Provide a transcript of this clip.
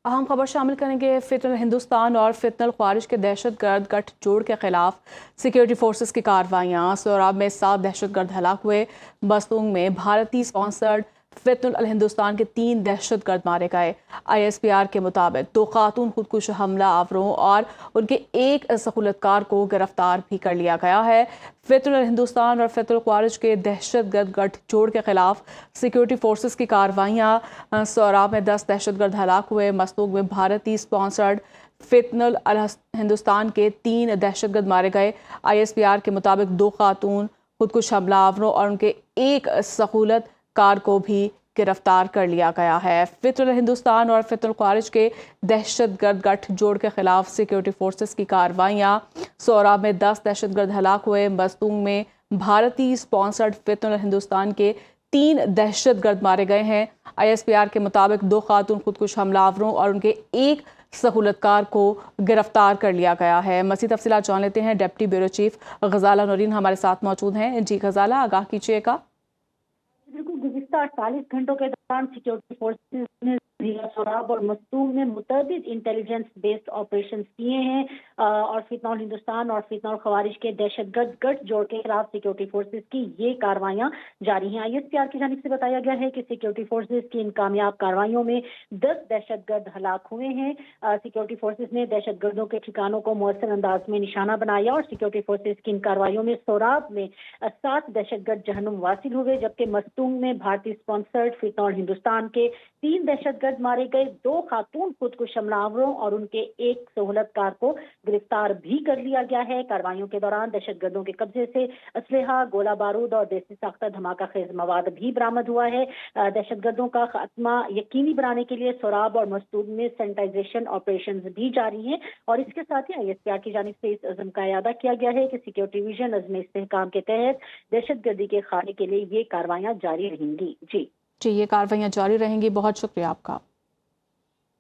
अहम खबर शामिल करेंगे। फितनल हिंदुस्तान और फितनल ख्वारिज के दहशत गर्द गठजोड़ के खिलाफ सिक्योरिटी फोर्सेस की कार्रवाइयाँ। सोराब में 7 दहशत गर्द हलाक हुए। बस्तूंग में भारतीय स्पॉन्सर्ड फितनल हिंदुस्तान के 3 दहशत गर्द मारे गए। ISPR के मुताबिक 2 खातून खुदकुश हमला आवरों और उनके एक सहूलतकार को गिरफ्तार भी कर लिया गया है। फितनल हिंदुस्तान और फितनल ख्वारिज के दहशत गर्द गठजोड़ के खिलाफ सिक्योरिटी फोर्सेस की कार्रवाइयाँ। सोराब में 10 दहशत गर्द हलाक हुए। मस्तूग में भारतीय स्पॉन्सर्ड फितनल हिंदुस्तान के 3 दहशतगर्द मारे गए। ISPR के मुताबिक 2 खातून खुदकुश हमला आवरों और उनके एक सहूलत कार को भी गिरफ्तार कर लिया गया है। फितनल हिंदुस्तान और फितनल ख्वारिज के दहशतगर्द गठजोड़ के खिलाफ सिक्योरिटी फोर्सेस की कार्रवाइयाँ। सोराब में 10 दहशतगर्द हलाक हुए। मस्तूंग में भारतीय स्पॉन्सर्ड फितनल हिंदुस्तान के 3 दहशतगर्द मारे गए हैं। ISPR के मुताबिक 2 खातून खुदकुश हमलावरों और उनके एक सहूलतकार को गिरफ्तार कर लिया गया है। मज़ीद तफसीलात जान लेते हैं। डिप्टी ब्यूरो चीफ गजाला नूरीन हमारे साथ मौजूद हैं। जी गजाला, आगाह कीजिएगा। बिल्कुल, गुज़िश्ता 48 घंटों के दौरान सिक्योरिटी फोर्सेस ने जिला सोराब और मस्तूंग में मुतअद्दिद इंटेलिजेंस बेस्ड ऑपरेशंस किए हैं और फितनल हिंदुस्तान और फितनल ख्वारिज के दहशतगर्द गठजोड़ के खिलाफ सिक्योरिटी फोर्सेस की ये कार्रवाइयां जारी हैं। ISPR की जानिब से बताया गया है कि सिक्योरिटी फोर्सेस की इन कामयाब कार्रवाइयों में 10 दहशतगर्द हलाक हुए हैं। सिक्योरिटी फोर्सेस ने दहशतगर्दों के ठिकानों को मौसर अंदाज में निशाना बनाया और सिक्योरिटी फोर्सेस की इन कार्रवाइयों में सोराब में 7 दहशतगर्द जहन्नुम वासिल हुए, जबकि मस्तूंग में भारतीय स्पॉन्सर्ड फितनल हिंदुस्तान के 3 दहशतगर्द मारे गए। 2 खातून खुदकुश हमलावरों और उनके एक सहूलतकार को गिरफ्तार भी कर लिया गया है। कार्रवाइयों के दौरान दहशतगर्दों के कब्जे से असलहा, गोला बारूद और देसी साख्ता धमाका खेज मवाद भी बरामद हुआ है। दहशतगर्दों का खात्मा यकीनी बनाने के लिए सोराब और मस्तूद में सैनिटाइजेशन ऑपरेशन भी जारी हैं और इसके साथ ही ISPR की जानिब से इस अज़म का इरादा किया गया है कि सिक्योरिटी विजन अज़्म इस्तेहकाम के तहत दहशतगर्दी के खात्मे के लिए ये कार्रवाइयां जारी रहेंगी। जी, ये कार्रवाइयाँ जारी रहेंगी। बहुत शुक्रिया आपका।